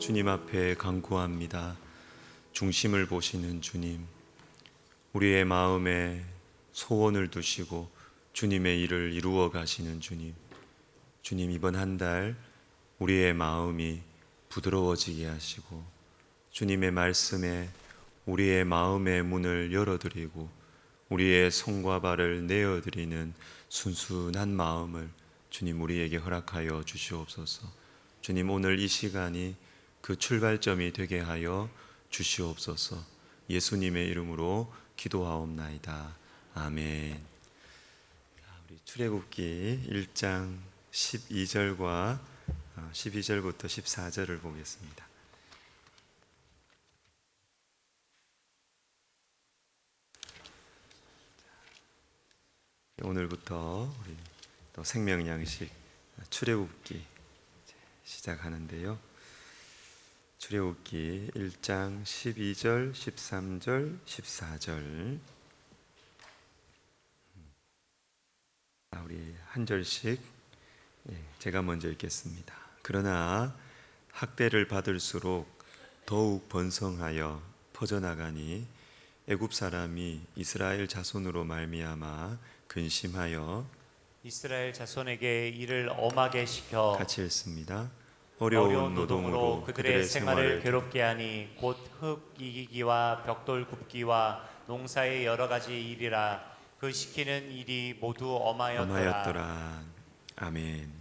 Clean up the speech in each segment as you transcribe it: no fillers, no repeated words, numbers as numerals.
주님 앞에 간구합니다. 중심을 보시는 주님, 우리의 마음에 소원을 두시고 주님의 일을 이루어 가시는 주님, 주님 이번 한 달 우리의 마음이 부드러워지게 하시고 주님의 말씀에 우리의 마음의 문을 열어드리고 우리의 손과 발을 내어드리는 순순한 마음을 주님 우리에게 허락하여 주시옵소서. 주님 오늘 이 시간이 그 출발점이 되게 하여 주시옵소서. 예수님의 이름으로 기도하옵나이다. 아멘. 우리 출애굽기 1장 12절과 12절부터 14절을 보겠습니다. 오늘부터 우리 또 생명양식 출애굽기 시작하는데요. 출애굽기 1장 12절, 13절, 14절 우리 한 절씩 제가 먼저 읽겠습니다. 그러나 학대를 받을수록 더욱 번성하여 퍼져나가니 애굽 사람이 이스라엘 자손으로 말미암아 근심하여 이스라엘 자손에게 이를 엄하게 시켜 같이 읽습니다. 어려운 노동으로 그들의 생활을 괴롭게 하니 곧 흙 이기기와 벽돌 굽기와 농사의 여러 가지 일이라. 그 시키는 일이 모두 엄하였더라. 아멘.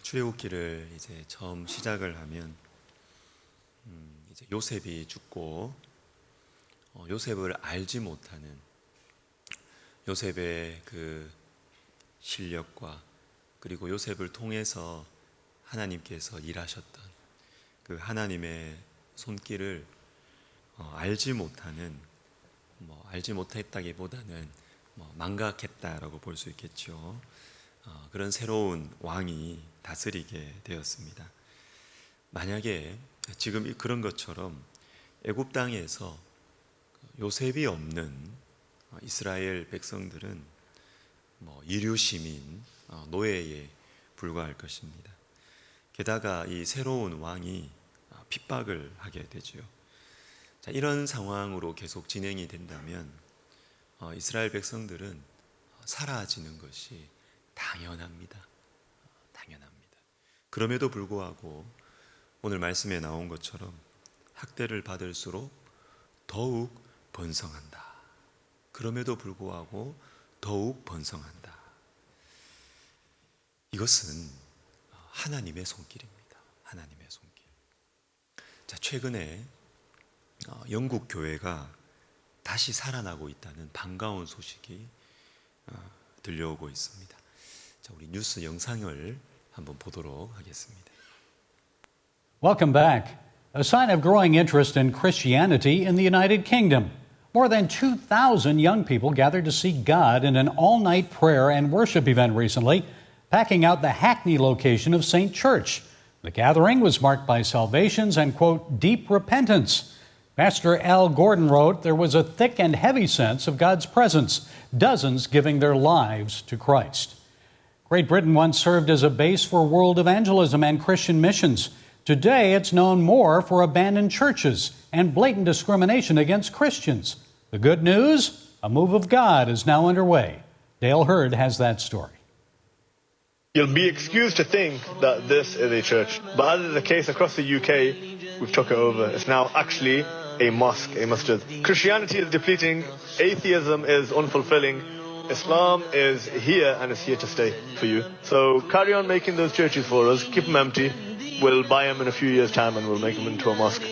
출애굽기를 이제 처음 시작을 하면 이제 요셉이 죽고 요셉을 알지 못하는 요셉의 그 실력과 그리고 요셉을 통해서 하나님께서 일하셨던 그 하나님의 손길을 알지 못하는 알지 못했다기보다는 망각했다라고 볼 수 있겠죠. 그런 새로운 왕이 다스리게 되었습니다. 만약에 지금 그런 것처럼 애굽 땅에서 요셉이 없는 이스라엘 백성들은 이류 시민, 노예에 불과할 것입니다. 게다가 이 새로운 왕이 핍박을 하게 되죠. 자, 이런 상황으로 계속 진행이 된다면 이스라엘 백성들은 사라지는 것이 당연합니다. 그럼에도 불구하고 오늘 말씀에 나온 것처럼 학대를 받을수록 더욱 번성한다. 그럼에도 불구하고 더욱 번성한다. 이것은 하나님의 손길입니다. 하나님의 손길. 자, 최근에 영국 교회가 다시 살아나고 있다는 반가운 소식이 들려오고 있습니다. 자, 우리 뉴스 영상을 한번 보도록 하겠습니다. Welcome back. A sign of growing interest in Christianity in the United Kingdom. More than 2,000 young people gathered to seek God in an all-night prayer and worship event recently, packing out the Hackney location of St. Church. The gathering was marked by salvations and, quote, deep repentance. Pastor Al Gordon wrote, there was a thick and heavy sense of God's presence, dozens giving their lives to Christ. Great Britain once served as a base for world evangelism and Christian missions. Today, it's known more for abandoned churches and blatant discrimination against Christians. The good news? A move of God is now underway. Dale Hurd has that story. You'll be excused to think that this is a church, but as is the case across the UK, we've took it over. It's now actually a mosque, a masjid. Christianity is depleting, atheism is unfulfilling, Islam is here and it's here to stay for you. So carry on making those churches for us, keep them empty. We'll buy them in a few years' time and we'll make them into a mosque.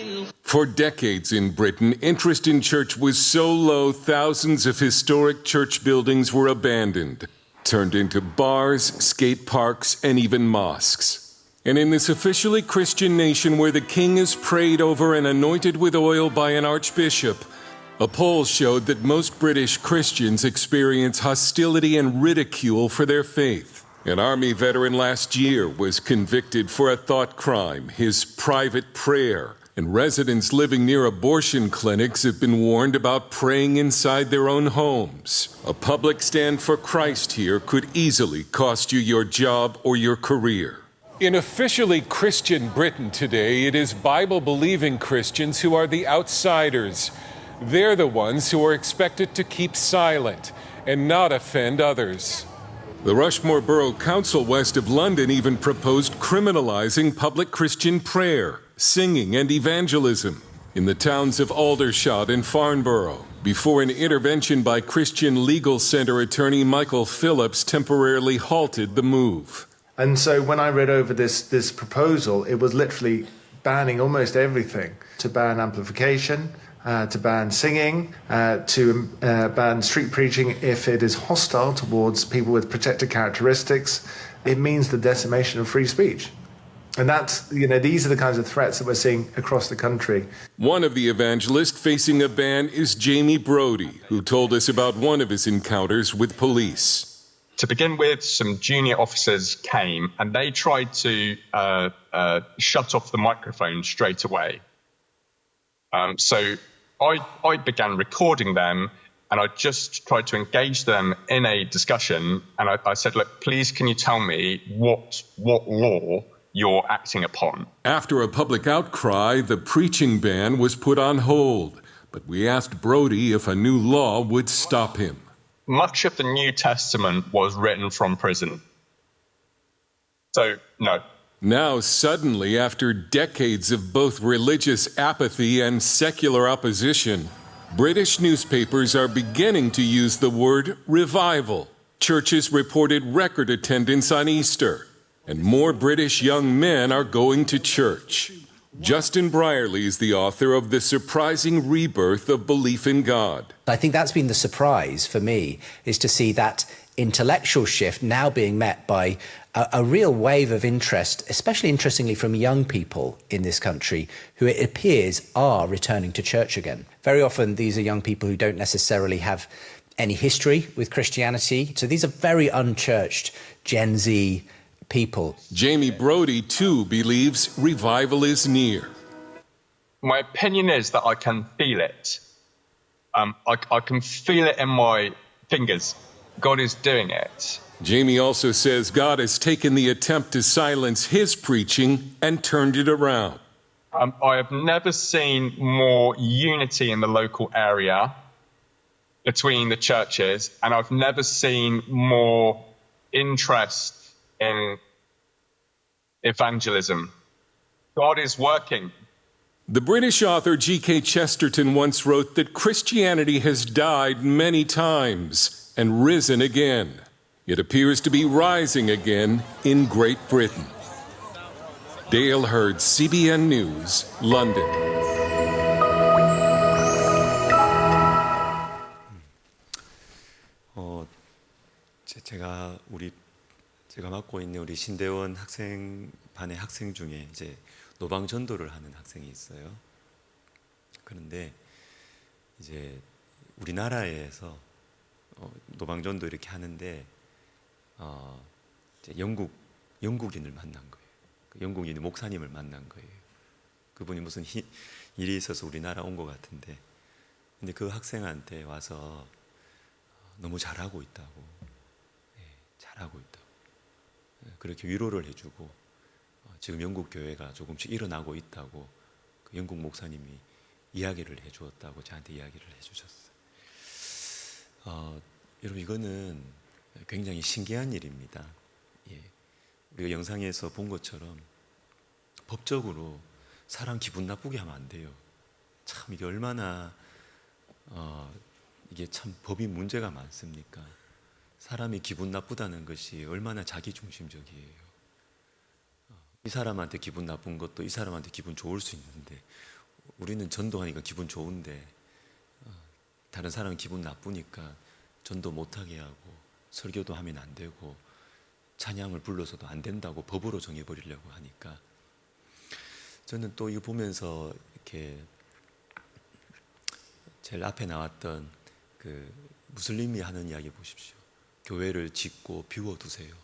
For decades in Britain, interest in church was so low, thousands of historic church buildings were abandoned, turned into bars, skate parks, and even mosques. And in this officially Christian nation where the king is prayed over and anointed with oil by an archbishop, a poll showed that most British Christians experience hostility and ridicule for their faith. An Army veteran last year was convicted for a thought crime, his private prayer, And residents living near abortion clinics have been warned about praying inside their own homes. A public stand for Christ here could easily cost you your job or your career. In officially Christian Britain today, it is Bible-believing Christians who are the outsiders. They're the ones who are expected to keep silent and not offend others. The Rushmore Borough Council west of London even proposed criminalizing public Christian prayer, singing, and evangelism in the towns of Aldershot and Farnborough, before an intervention by Christian Legal Center attorney Michael Phillips temporarily halted the move. And so when I read over this proposal, it was literally banning almost everything. To ban amplification, to ban singing, to ban street preaching if it is hostile towards people with protected characteristics. It means the decimation of free speech. And that's, these are the kinds of threats that we're seeing across the country. One of the evangelists facing a ban is Jamie Brody, who told us about one of his encounters with police. To begin with, some junior officers came and they tried to shut off the microphone straight away. So I began recording them, and I just tried to engage them in a discussion. And I said, look, please, can you tell me what law you're acting upon? After a public outcry, the preaching ban was put on hold, but we asked Brody if a new law would stop him. Much of the New Testament was written from prison. So, no. Now, suddenly, after decades of both religious apathy and secular opposition, British newspapers are beginning to use the word revival. Churches reported record attendance on Easter, and more British young men are going to church. Justin Brierley is the author of The Surprising Rebirth of Belief in God. I think that's been the surprise for me, is to see that intellectual shift now being met by a real wave of interest, especially interestingly from young people in this country who it appears are returning to church again. Very often these are young people who don't necessarily have any history with Christianity. So these are very unchurched Gen Z people. Jamie Brody, too, believes revival is near. My opinion is that I can feel it. I can feel it in my fingers. God is doing it. Jamie also says God has taken the attempt to silence his preaching and turned it around. I have never seen more unity in the local area between the churches, and I've never seen more interest in evangelism. God is working. The British author G.K. Chesterton once wrote that Christianity has died many times and risen again. It appears to be rising again in Great Britain. Dale Hurd, CBN News, London. 제가 맡고 있는 우리 신대원 학생반의 학생 중에 이제 노방 전도를 하는 학생이 있어요. 그런데 이제 우리나라에서 노방 전도 이렇게 하는데 이제 영국인을 만난 거예요. 그 영국인 목사님을 만난 거예요. 그분이 무슨 일이 있어서 우리나라 온 것 같은데, 근데 그 학생한테 와서 너무 잘하고 있다고, 잘하고 있다고, 그렇게 위로를 해주고 지금 영국 교회가 조금씩 일어나고 있다고 그 영국 목사님이 이야기를 해주었다고 저한테 이야기를 해주셨어요. 여러분, 이거는 굉장히 신기한 일입니다. 우리가 영상에서 본 것처럼 법적으로 사람 기분 나쁘게 하면 안 돼요. 참 이게 얼마나 이게 참 법이 문제가 많습니까? 사람이 기분 나쁘다는 것이 얼마나 자기중심적이에요. 이 사람한테 기분 나쁜 것도 이 사람한테 기분 좋을 수 있는데, 우리는 전도하니까 기분 좋은데 다른 사람은 기분 나쁘니까 전도 못하게 하고 설교도 하면 안 되고 찬양을 불러서도 안 된다고 법으로 정해버리려고 하니까, 저는 또 이거 보면서 이렇게 제일 앞에 나왔던 그 무슬림이 하는 이야기 보십시오. 교회를 짓고 비워두세요.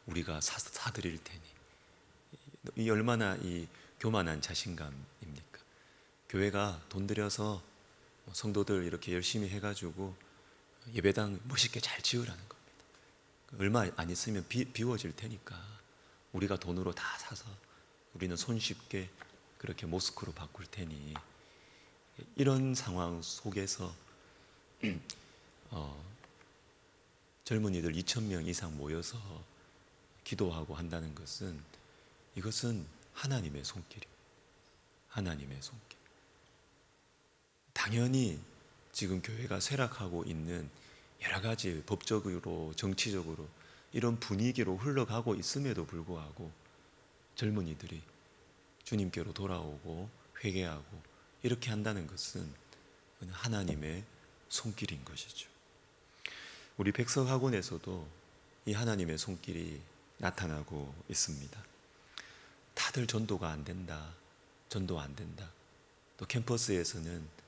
우리가 사드릴 테니. 이 얼마나 이 교만한 자신감입니까? 교회가 돈 들여서 성도들 이렇게 열심히 해가지고 예배당 멋있게 잘 지으라는 겁니다. 얼마 안 있으면 비워질 테니까 우리가 돈으로 다 사서 우리는 손쉽게 그렇게 모스크로 바꿀 테니, 이런 상황 속에서 젊은이들 2,000명 이상 모여서 기도하고 한다는 것은, 이것은 하나님의 손길이에요. 하나님의 손길. 당연히 지금 교회가 쇠락하고 있는 여러 가지 법적으로 정치적으로 이런 분위기로 흘러가고 있음에도 불구하고 젊은이들이 주님께로 돌아오고 회개하고 이렇게 한다는 것은 하나님의 손길인 것이죠. 우리 백석학원에서도 이 하나님의 손길이 나타나고 있습니다. 다들 전도가 안 된다, 전도 안 된다. 또 캠퍼스에서는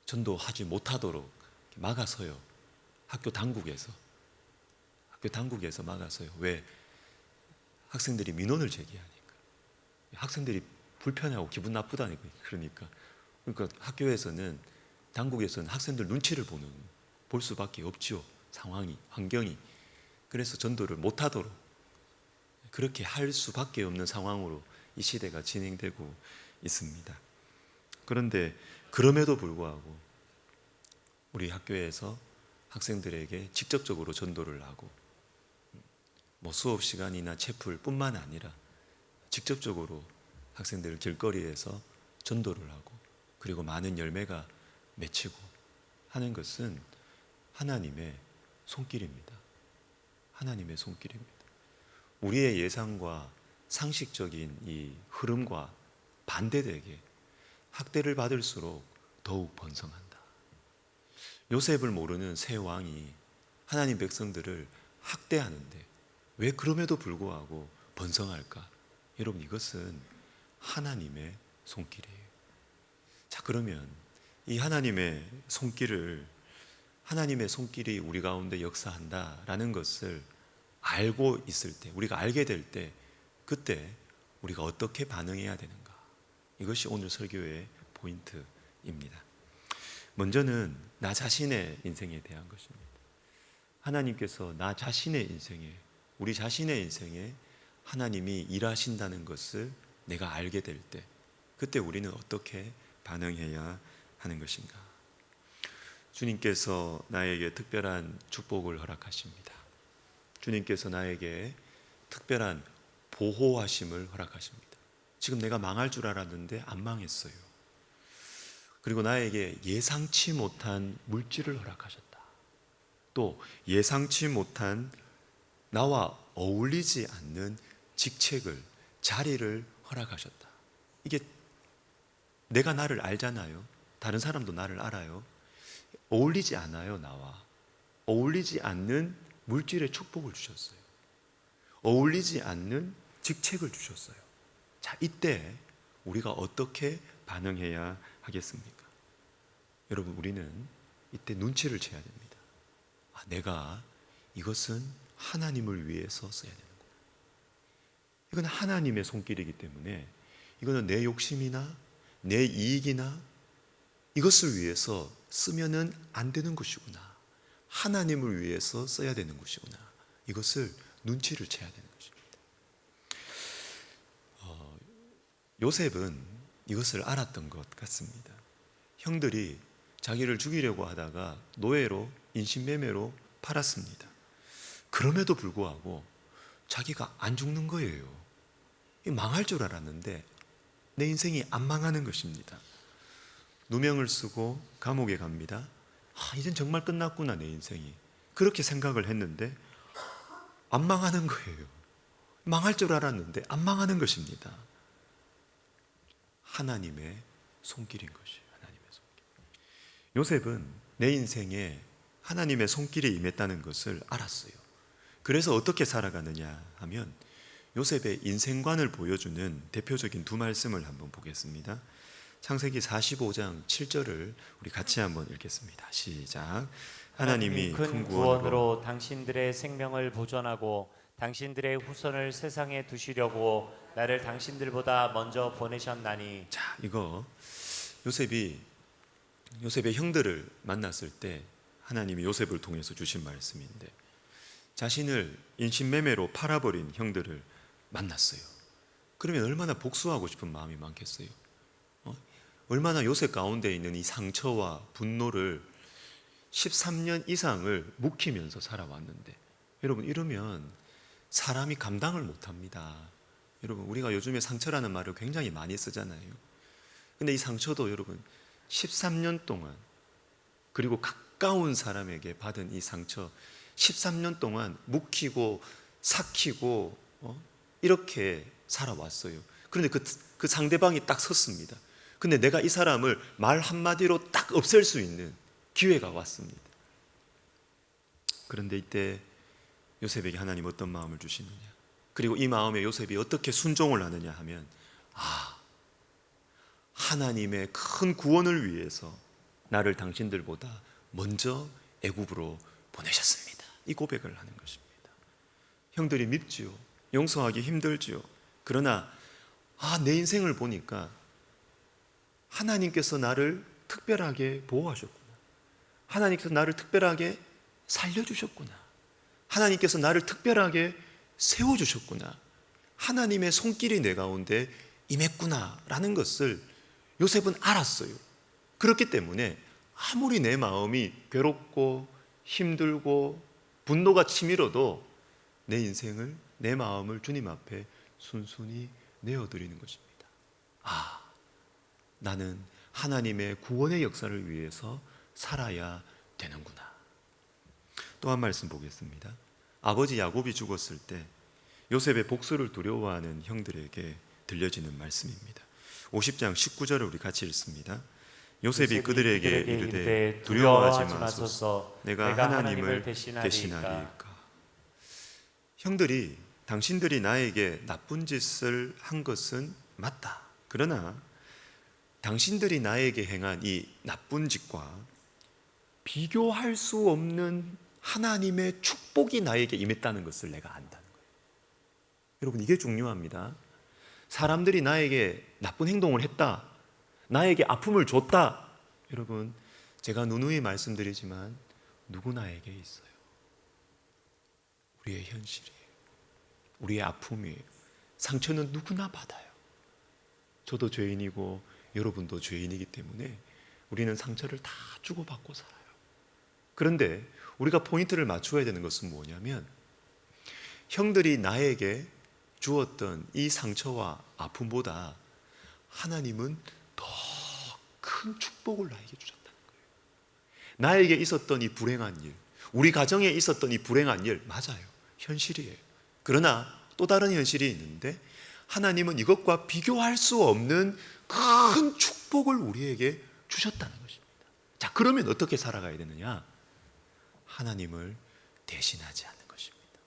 전도하지 못하도록 막아서요. 학교 당국에서 막아서요. 왜? 학생들이 민원을 제기하니까. 학생들이 불편하고 기분 나쁘다니까. 그러니까 학교에서는, 당국에서는 학생들 눈치를 볼 수밖에 없지요. 상황이, 환경이. 그래서 전도를 못하도록 그렇게 할 수밖에 없는 상황으로 이 시대가 진행되고 있습니다. 그런데 그럼에도 불구하고 우리 학교에서 학생들에게 직접적으로 전도를 하고, 수업 시간이나 채플뿐만 아니라 직접적으로 학생들 길거리에서 전도를 하고, 그리고 많은 열매가 맺히고 하는 것은 하나님의 손길입니다. 하나님의 손길입니다. 우리의 예상과 상식적인 이 흐름과 반대되게 학대를 받을수록 더욱 번성한다. 요셉을 모르는 새 왕이 하나님 백성들을 학대하는데 왜 그럼에도 불구하고 번성할까? 여러분, 이것은 하나님의 손길이에요. 자, 그러면 이 하나님의 손길이 우리 가운데 역사한다라는 것을 알고 있을 때, 우리가 알게 될 때, 그때 우리가 어떻게 반응해야 되는가? 이것이 오늘 설교의 포인트입니다. 먼저는 나 자신의 인생에 대한 것입니다. 하나님께서 나 자신의 인생에, 우리 자신의 인생에 하나님이 일하신다는 것을 내가 알게 될 때, 그때 우리는 어떻게 반응해야 하는 것인가? 주님께서 나에게 특별한 축복을 허락하십니다. 주님께서 나에게 특별한 보호하심을 허락하십니다. 지금 내가 망할 줄 알았는데 안 망했어요. 그리고 나에게 예상치 못한 물질을 허락하셨다. 또 예상치 못한 나와 어울리지 않는 직책을, 자리를 허락하셨다. 이게 내가 나를 알잖아요. 다른 사람도 나를 알아요. 어울리지 않아요, 나와. 어울리지 않는 물질의 축복을 주셨어요. 어울리지 않는 직책을 주셨어요. 자, 이때 우리가 어떻게 반응해야 하겠습니까? 여러분, 우리는 이때 눈치를 채야 됩니다. 내가 이것은 하나님을 위해서 써야 되는구나. 이건 하나님의 손길이기 때문에 이거는 내 욕심이나 내 이익이나 이것을 위해서 쓰면은 안 되는 것이구나. 하나님을 위해서 써야 되는 것이구나. 이것을 눈치를 채야 되는 것입니다. 요셉은 이것을 알았던 것 같습니다. 형들이 자기를 죽이려고 하다가 노예로, 인신매매로 팔았습니다. 그럼에도 불구하고 자기가 안 죽는 거예요. 망할 줄 알았는데 내 인생이 안 망하는 것입니다. 누명을 쓰고 감옥에 갑니다. 이젠 정말 끝났구나, 내 인생이. 그렇게 생각을 했는데 안 망하는 거예요. 망할 줄 알았는데 안 망하는 것입니다. 하나님의 손길인 것이에요. 하나님의 손길. 요셉은 내 인생에 하나님의 손길이 임했다는 것을 알았어요. 그래서 어떻게 살아가느냐 하면 요셉의 인생관을 보여주는 대표적인 두 말씀을 한번 보겠습니다. 창세기 45장 7절을 우리 같이 한번 읽겠습니다. 시작. 하나님이 큰 구원으로 당신들의 생명을 보존하고 당신들의 후손을 세상에 두시려고 나를 당신들보다 먼저 보내셨나니. 자, 이거 요셉의 형들을 만났을 때 하나님이 요셉을 통해서 주신 말씀인데, 자신을 인신매매로 팔아버린 형들을 만났어요. 그러면 얼마나 복수하고 싶은 마음이 많겠어요. 얼마나 요셉 가운데 있는 이 상처와 분노를 13년 이상을 묵히면서 살아왔는데, 여러분, 이러면 사람이 감당을 못합니다. 여러분, 우리가 요즘에 상처라는 말을 굉장히 많이 쓰잖아요. 근데 이 상처도 여러분 13년 동안, 그리고 가까운 사람에게 받은 이 상처 13년 동안 묵히고 삭히고 이렇게 살아왔어요. 그런데 그 상대방이 딱 섰습니다. 근데 내가 이 사람을 말 한마디로 딱 없앨 수 있는 기회가 왔습니다. 그런데 이때 요셉에게 하나님 어떤 마음을 주시느냐, 그리고 이 마음에 요셉이 어떻게 순종을 하느냐 하면, 하나님의 큰 구원을 위해서 나를 당신들보다 먼저 애굽으로 보내셨습니다. 이 고백을 하는 것입니다. 형들이 밉지요. 용서하기 힘들지요. 그러나 내 인생을 보니까 하나님께서 나를 특별하게 보호하셨구나. 하나님께서 나를 특별하게 살려주셨구나. 하나님께서 나를 특별하게 세워주셨구나. 하나님의 손길이 내 가운데 임했구나 라는 것을 요셉은 알았어요. 그렇기 때문에 아무리 내 마음이 괴롭고 힘들고 분노가 치밀어도 내 인생을, 내 마음을 주님 앞에 순순히 내어드리는 것입니다. 나는 하나님의 구원의 역사를 위해서 살아야 되는구나. 또 한 말씀 보겠습니다. 아버지 야곱이 죽었을 때 요셉의 복수를 두려워하는 형들에게 들려지는 말씀입니다. 50장 19절을 우리 같이 읽습니다. 요셉이 그들에게 이르되 두려워하지 마소서, 내가 하나님을 대신하리이까. 형들이, 당신들이 나에게 나쁜 짓을 한 것은 맞다. 그러나 당신들이 나에게 행한 이 나쁜 짓과 비교할 수 없는 하나님의 축복이 나에게 임했다는 것을 내가 안다는 거예요. 여러분, 이게 중요합니다. 사람들이 나에게 나쁜 행동을 했다, 나에게 아픔을 줬다. 여러분, 제가 누누이 말씀드리지만 누구나에게 있어요. 우리의 현실이에요. 우리의 아픔이에요. 상처는 누구나 받아요. 저도 죄인이고 여러분도 죄인이기 때문에 우리는 상처를 다 주고받고 살아요. 그런데 우리가 포인트를 맞춰야 되는 것은 뭐냐면, 형들이 나에게 주었던 이 상처와 아픔보다 하나님은 더 큰 축복을 나에게 주셨다는 거예요. 나에게 있었던 이 불행한 일, 우리 가정에 있었던 이 불행한 일, 맞아요. 현실이에요. 그러나 또 다른 현실이 있는데, 하나님은 이것과 비교할 수 없는 큰 축복을 우리에게 주셨다는 것입니다. 자, 그러면 어떻게 살아가야 되느냐? 하나님을 대신하지 않는 것입니다.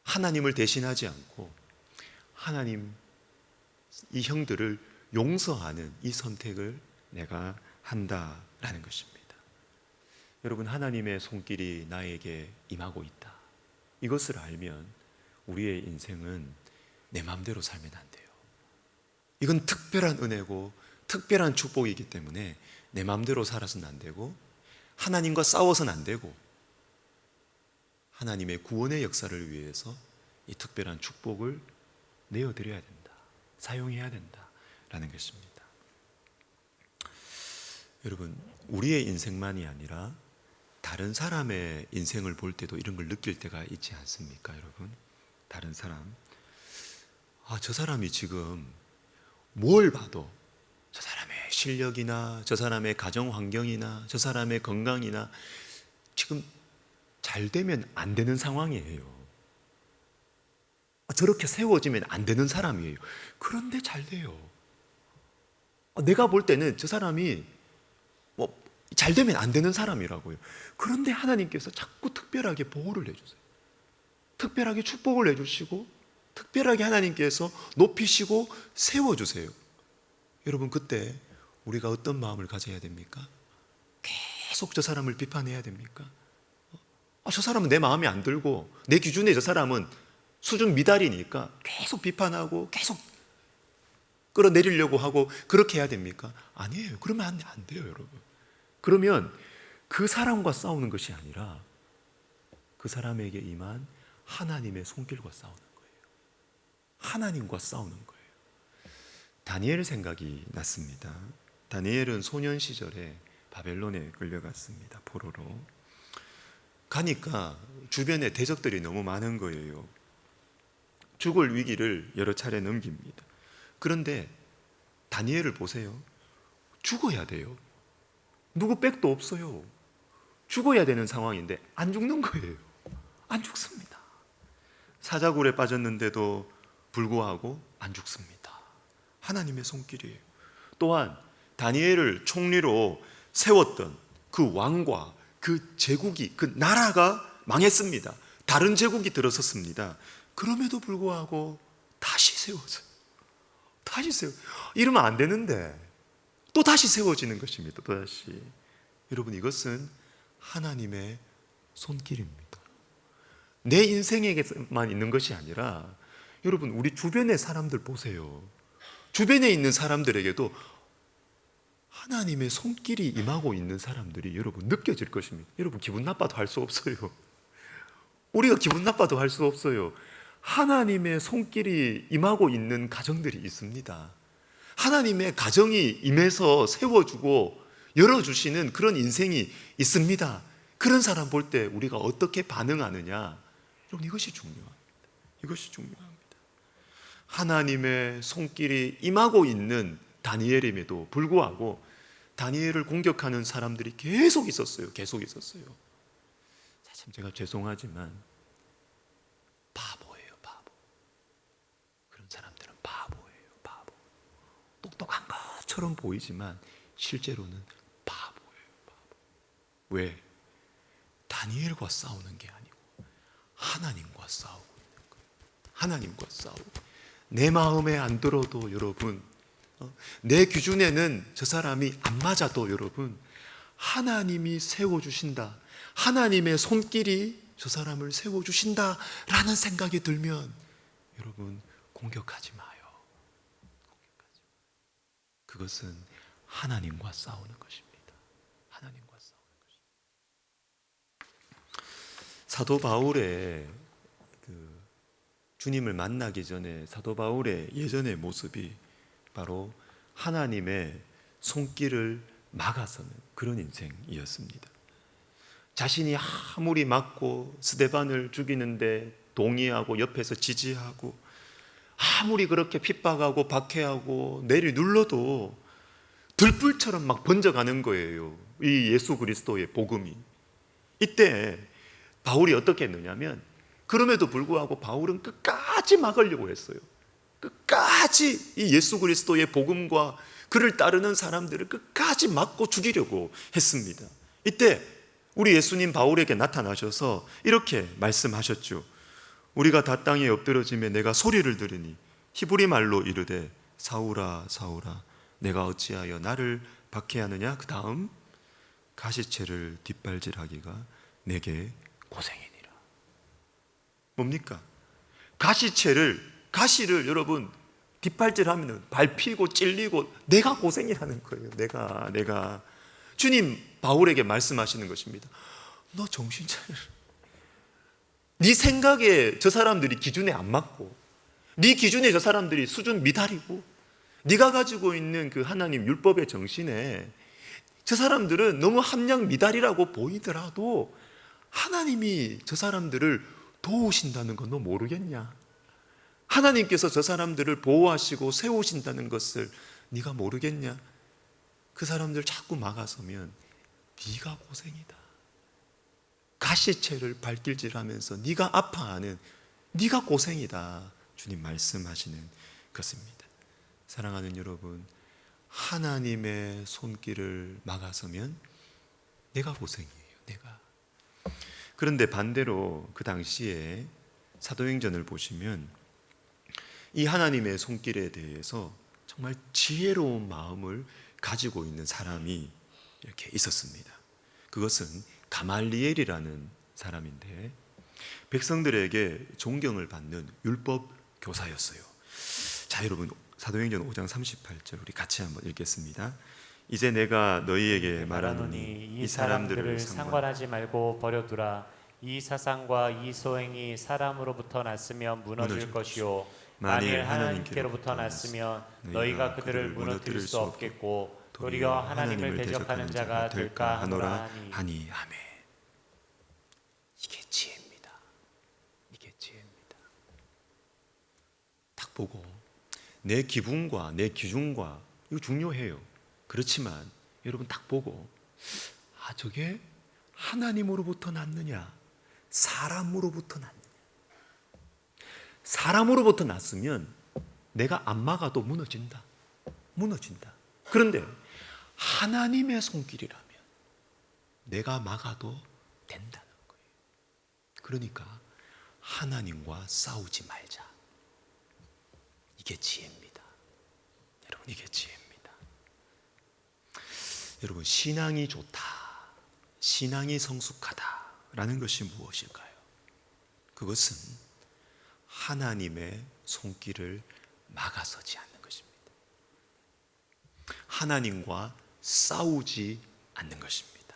하나님을 대신하지 않고 하나님, 이 형들을 용서하는 이 선택을 내가 한다라는 것입니다. 여러분, 하나님의 손길이 나에게 임하고 있다, 이것을 알면 우리의 인생은 내 마음대로 살면 안 돼요. 이건 특별한 은혜고 특별한 축복이기 때문에 내 마음대로 살아서는 안 되고, 하나님과 싸워서는 안 되고, 하나님의 구원의 역사를 위해서 이 특별한 축복을 내어드려야 된다, 사용해야 된다라는 것입니다. 여러분, 우리의 인생만이 아니라 다른 사람의 인생을 볼 때도 이런 걸 느낄 때가 있지 않습니까, 여러분? 다른 사람, 저 사람이 지금 뭘 봐도 저 사람의 실력이나 저 사람의 가정 환경이나 저 사람의 건강이나 지금 잘 되면 안 되는 상황이에요. 저렇게 세워지면 안 되는 사람이에요. 그런데 잘 돼요. 내가 볼 때는 저 사람이 잘 되면 안 되는 사람이라고요. 그런데 하나님께서 자꾸 특별하게 보호를 해주세요. 특별하게 축복을 해주시고, 특별하게 하나님께서 높이시고 세워주세요. 여러분, 그때 우리가 어떤 마음을 가져야 됩니까? 계속 저 사람을 비판해야 됩니까? 저 사람은 내 마음에 안 들고, 내 기준에 저 사람은 수준 미달이니까 계속 비판하고 계속 끌어내리려고 하고 그렇게 해야 됩니까? 아니에요. 그러면 안 돼요, 여러분. 그러면 그 사람과 싸우는 것이 아니라 그 사람에게 임한 하나님의 손길과 싸우는 거예요. 하나님과 싸우는 거예요. 다니엘 생각이 났습니다. 다니엘은 소년 시절에 바벨론에 끌려갔습니다. 포로로. 가니까 주변에 대적들이 너무 많은 거예요. 죽을 위기를 여러 차례 넘깁니다. 그런데 다니엘을 보세요. 죽어야 돼요. 누구 백도 없어요. 죽어야 되는 상황인데 안 죽는 거예요. 안 죽습니다. 사자굴에 빠졌는데도 불구하고 안 죽습니다. 하나님의 손길이에요. 또한 다니엘을 총리로 세웠던 그 왕과 그 제국이, 그 나라가 망했습니다. 다른 제국이 들어섰습니다. 그럼에도 불구하고 다시 세워져요. 다시 세워. 이러면 안 되는데 또 다시 세워지는 것입니다. 또 다시. 여러분, 이것은 하나님의 손길입니다. 내 인생에게만 있는 것이 아니라 여러분, 우리 주변의 사람들 보세요. 주변에 있는 사람들에게도 하나님의 손길이 임하고 있는 사람들이 여러분 느껴질 것입니다. 여러분, 기분 나빠도 할 수 없어요. 우리가 기분 나빠도 할 수 없어요. 하나님의 손길이 임하고 있는 가정들이 있습니다. 하나님의 가정이 임해서 세워주고 열어주시는 그런 인생이 있습니다. 그런 사람 볼 때 우리가 어떻게 반응하느냐, 여러분, 이것이 중요합니다. 이것이 중요합니다. 하나님의 손길이 임하고 있는 다니엘임에도 불구하고 다니엘을 공격하는 사람들이 계속 있었어요. 계속 있었어요. 참 제가 죄송하지만 바보예요, 바보. 그런 사람들은 바보예요, 바보. 똑똑한 것처럼 보이지만 실제로는 바보예요, 바보. 왜? 다니엘과 싸우는 게 아니고 하나님과 싸우고 있는 거예요. 하나님과 싸우고. 내 마음에 안 들어도 여러분, 내 기준에는 저 사람이 안 맞아도 여러분, 하나님이 세워주신다, 하나님의 손길이 저 사람을 세워주신다라는 생각이 들면 여러분, 공격하지 마요. 공격하지 마요. 그것은 하나님과 싸우는 것입니다. 하나님과 싸우는 것입니다. 사도 바울의 주님을 만나기 전에 사도 바울의 예전의 모습이 바로 하나님의 손길을 막아서는 그런 인생이었습니다. 자신이 아무리 막고 스데반을 죽이는데 동의하고 옆에서 지지하고 아무리 그렇게 핍박하고 박해하고 내리 눌러도 들불처럼 막 번져가는 거예요. 이 예수 그리스도의 복음이. 이때 바울이 어떻게 했느냐면, 그럼에도 불구하고 바울은 끝까지 막으려고 했어요. 끝까지 이 예수 그리스도의 복음과 그를 따르는 사람들을 끝까지 막고 죽이려고 했습니다. 이때 우리 예수님 바울에게 나타나셔서 이렇게 말씀하셨죠. 우리가 다 땅에 엎드러짐에 내가 소리를 들으니 히브리 말로 이르되 사울아 사울아 내가 어찌하여 나를 박해하느냐. 그 다음 가시채를 뒷발질하기가 내게 고생이니라. 뭡니까? 가시를 여러분 뒷발질하면 밟히고 찔리고 내가 고생이라는 거예요. 내가 주님 바울에게 말씀하시는 것입니다. 너 정신 차려. 네 생각에 저 사람들이 기준에 안 맞고, 네 기준에 저 사람들이 수준 미달이고, 네가 가지고 있는 그 하나님 율법의 정신에 저 사람들은 너무 함량 미달이라고 보이더라도 하나님이 저 사람들을 도우신다는 건 너 모르겠냐? 하나님께서 저 사람들을 보호하시고 세우신다는 것을 네가 모르겠냐? 그 사람들 자꾸 막아서면 네가 고생이다. 가시채를 발길질하면서 네가 아파하는 네가 고생이다. 주님 말씀하시는 것입니다. 사랑하는 여러분, 하나님의 손길을 막아서면 내가 고생이에요. 내가. 그런데 반대로 그 당시에 사도행전을 보시면 이 하나님의 손길에 대해서 정말 지혜로운 마음을 가지고 있는 사람이 이렇게 있었습니다. 그것은 가말리엘이라는 사람인데, 백성들에게 존경을 받는 율법 교사였어요. 자, 여러분, 사도행전 5장 38절 우리 같이 한번 읽겠습니다. 이제 내가 너희에게 말하노니 이 사람들을 상관하지 말고 버려두라. 이 사상과 이 소행이 사람으로부터 났으면 무너질 것이요 만일 하나님께로부터 났으면 너희가 그들을 무너뜨릴 수 없겠고 도리어 하나님을 대적하는 자가 될까 하노라 하니. 아멘. 이게 지혜입니다. 이게 지혜입니다. 딱 보고 내 기분과 내 기준과 이거 중요해요. 그렇지만 여러분 딱 보고 저게 하나님으로부터 났느냐 사람으로부터 났느냐. 사람으로부터 났으면 내가 안 막아도 무너진다. 그런데 하나님의 손길이라면 내가 막아도 된다는 거예요. 그러니까 하나님과 싸우지 말자. 이게 지혜입니다. 여러분, 이게 지혜입니다. 여러분, 신앙이 좋다, 신앙이 성숙하다라는 것이 무엇일까요? 그것은 하나님의 손길을 막아서지 않는 것입니다. 하나님과 싸우지 않는 것입니다.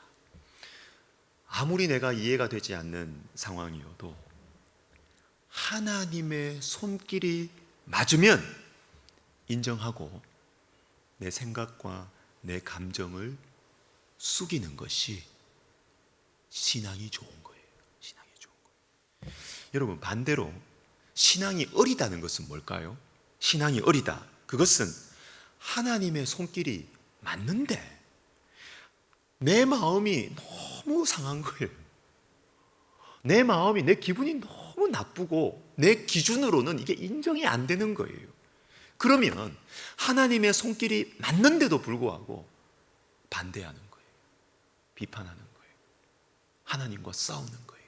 아무리 내가 이해가 되지 않는 상황이어도 하나님의 손길이 맞으면 인정하고 내 생각과 내 감정을 숙이는 것이 신앙이 좋은 거예요. 신앙이 좋은 거예요. 여러분, 반대로 신앙이 어리다는 것은 뭘까요? 신앙이 어리다. 그것은 하나님의 손길이 맞는데 내 마음이 너무 상한 거예요. 내 마음이, 내 기분이 너무 나쁘고 내 기준으로는 이게 인정이 안 되는 거예요. 그러면 하나님의 손길이 맞는데도 불구하고 반대하는 거예요. 비판하는 거예요. 하나님과 싸우는 거예요.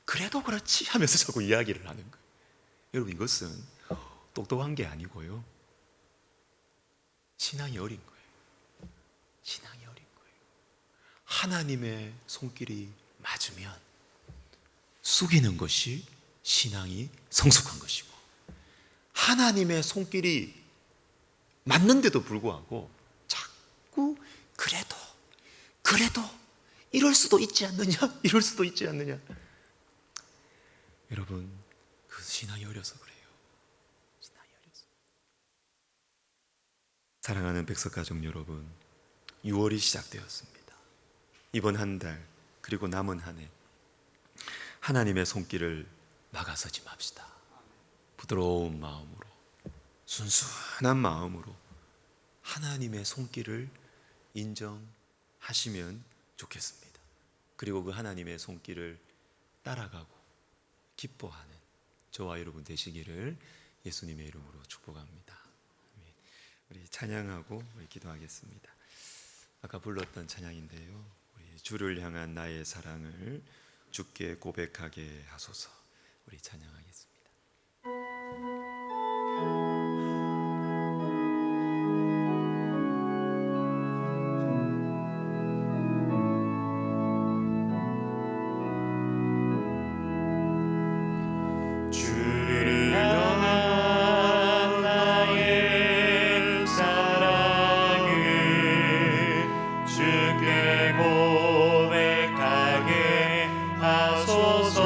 그래도 그렇지 하면서 자꾸 이야기를 하는 거예요. 여러분, 이것은 똑똑한 게 아니고요, 신앙이 어린 거예요. 신앙이 어린 거예요. 하나님의 손길이 맞으면 숙이는 것이 신앙이 성숙한 것이고, 하나님의 손길이 맞는데도 불구하고 자꾸 그래도 이럴 수도 있지 않느냐, 이럴 수도 있지 않느냐. 여러분, 그 신앙이 어려서 그래요. 신앙이 어려서. 사랑하는 백석가족 여러분, 6월이 시작되었습니다. 이번 한 달 그리고 남은 한 해 하나님의 손길을 막아서지 맙시다. 부드러운 마음으로, 순수한 마음으로 하나님의 손길을 인정하시면 좋겠습니다. 그리고 그 하나님의 손길을 따라가고 기뻐하는 저와 여러분 되시기를 예수님의 이름으로 축복합니다. 아멘. 우리 찬양하고 우리 기도하겠습니다. 아까 불렀던 찬양인데요, 우리 주를 향한 나의 사랑을 주께 고백하게 하소서. 우리 찬양하겠습니다. 주를 향한 나의 사랑을 주께 고백하게 하소서.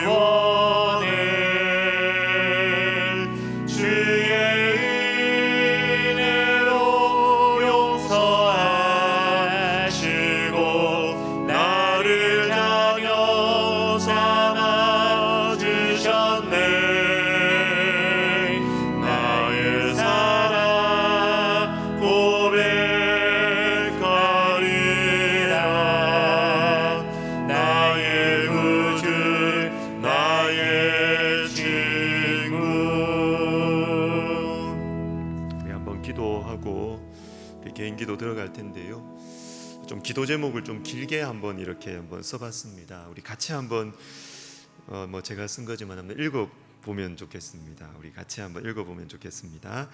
원해 주의 은혜로 용서하시고 나를 자녀 삼아 주셨네. 나의 사랑 고백하리라. 나의 구주 나의 친구. 우리 한번 기도하고 우리 개인 기도 들어갈 텐데요. 좀 기도 제목을 좀 길게 한번 이렇게 한번 써봤습니다. 우리 같이 한번 뭐 제가 쓴 거지만 한번 읽어보면 좋겠습니다. 우리 같이 한번 읽어보면 좋겠습니다.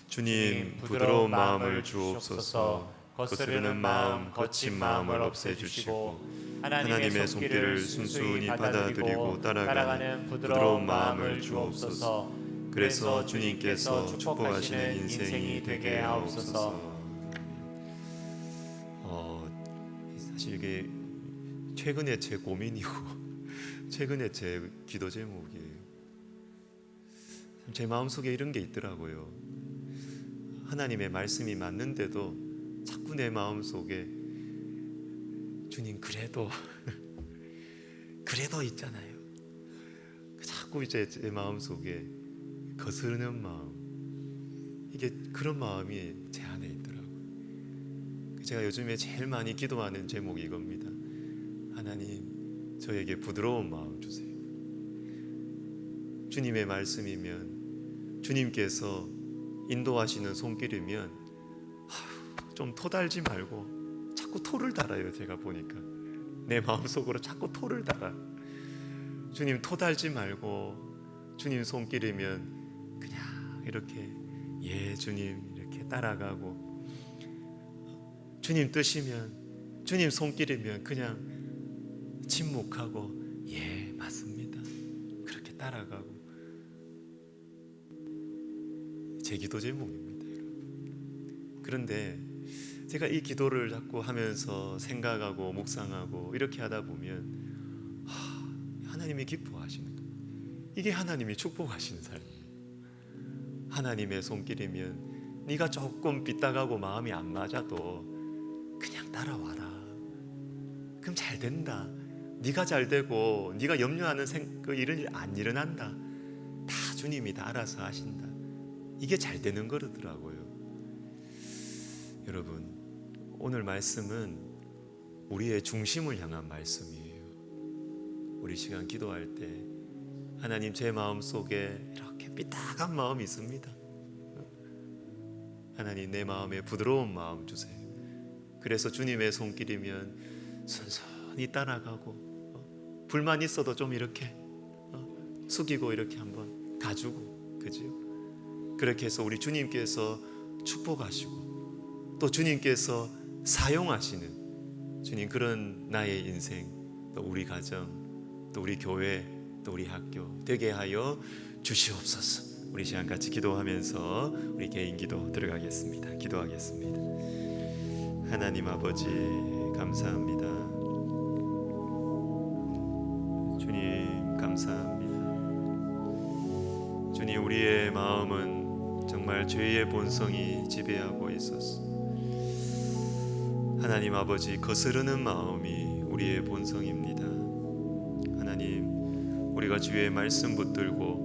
주님, 부드러운 마음을 주옵소서. 거스르는 마음, 거친 마음을 없애주시고 하나님의 손길을 순순히 받아들이고 따라가는 부드러운 마음을 주옵소서. 그래서 주님께서 축복하시는 인생이 되게 하옵소서. 사실 이게 최근에 제 고민이고 최근에 제 기도 제목이에요. 제 마음속에 이런 게 있더라고요. 하나님의 말씀이 맞는데도 자꾸 내 마음속에 주님 그래도 그래도 있잖아요. 자꾸 이제 제 마음속에 거스르는 마음, 이게 그런 마음이 제 안에 있더라고요. 제가 요즘에 제일 많이 기도하는 제목이 이겁니다. 하나님, 저에게 부드러운 마음 주세요. 주님의 말씀이면, 주님께서 인도하시는 손길이면 좀 토달지 말고 자꾸 토를 달아요. 제가 보니까 내 마음속으로 자꾸 토를 달아. 주님 토달지 말고 주님 손길이면 그냥 이렇게 예 주님 이렇게 따라가고, 주님 뜻이면 주님 손길이면 그냥 침묵하고 예 맞습니다 그렇게 따라가고. 제 기도 제목입니다, 여러분. 그런데 제가 이 기도를 자꾸 하면서 생각하고 묵상하고 이렇게 하다 보면 하나님이 기뻐하시는 거예요. 이게 하나님이 축복하시는 삶이에요. 하나님의 손길이면 네가 조금 삐딱하고 마음이 안 맞아도 그냥 따라와라. 그럼 잘 된다. 네가 잘 되고 네가 염려하는 그 이런 일 안 일어난다. 다 주님이 다 알아서 하신다. 이게 잘 되는 거더라고요. 여러분, 오늘 말씀은 우리의 중심을 향한 말씀이에요. 우리 시간 기도할 때 하나님, 제 마음속에 이렇게 삐딱한 마음이 있습니다. 하나님, 내 마음에 부드러운 마음 주세요. 그래서 주님의 손길이면 순순히 따라가고, 불만 있어도 좀 이렇게 숙이고 이렇게 한번 가지고, 그죠? 그렇게 해서 우리 주님께서 축복하시고 또 주님께서 사용하시는 주님 그런 나의 인생, 또 우리 가정, 또 우리 교회, 또 우리 학교 되게 하여 주시옵소서. 우리 시간 같이 기도하면서 우리 개인 기도 들어가겠습니다. 기도하겠습니다. 하나님 아버지 감사합니다. 주님 감사합니다. 주님, 우리의 마음은 정말 죄의 본성이 지배하고 있었어. 하나님 아버지, 거스르는 마음이 우리의 본성입니다. 하나님, 우리가 주의 말씀 붙들고